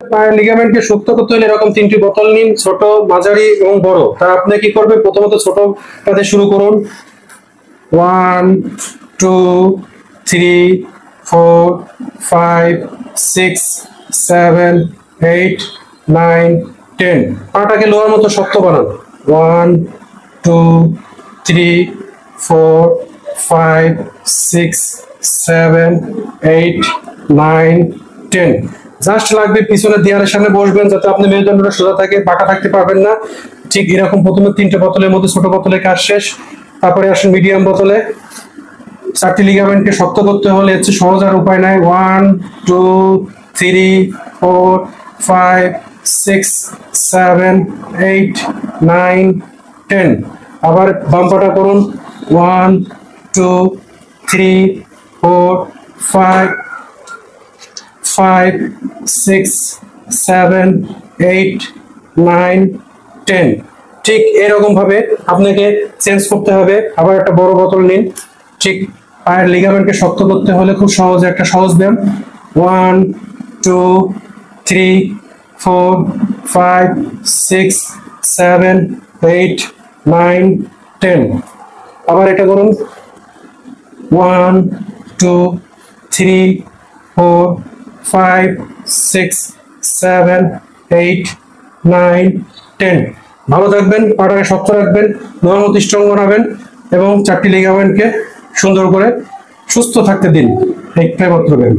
পায়ের লিগামেন্টকে শক্ত করতে হলে এরকম তিনটি বোতল নিন, ছোট, মাঝারি এবং বড়। তা আপনি কি করবেন, প্রথমত ছোটটাতে শুরু করুন। 1 2 3 4 5 6 7 8 9 10। পাটাকে লোহার মতো শক্ত বানান। 1 2 3 4 5 6 7 8 9 10। জাস্ট লাগবে পিছনের দেয়ালের সামনে বসবেন, যাতে আপনি মেরুদণ্ডটা সোজা থাকে, বাঁকা থাকতে পারবেন না। ঠিক এরকম প্রথমে 3টে বোতলের মধ্যে ছোট বোতলে কাজ শেষ। তারপরে আসুন মিডিয়াম বোতলে। 4টি লিগামেন্টকে শক্ত করতে হলে হচ্ছে সহজ আর উপায় নাই। 1 2 3 4 5 6 7 8 9 10। আবার বাম্পাটা করুন। 1 2 3 4 5 5 6 7 8 9 10। ঠিক এরকম ভাবে আপনাকে চেঞ্জ করতে হবে। আবার একটা বড় বোতল নিন। ঠিক পায়ের লিগামেন্টকে শক্ত করতে হলে খুব সহজ একটা সহজ ব্যায়াম। 1 2 3 4 5 6 7 8 9 10। আবার এটা করুন। 1 2 3 4 5 6 7 8 9 10। ভালো থাকবেন, পাটাকে শক্ত রাখবেন, লোহার মতো স্ট্রং বানাবেন এবং 4টি লিগামেন্টকে সুন্দর করে সুস্থ থাকতে দিন। একটাই মাত্র ব্যায়াম।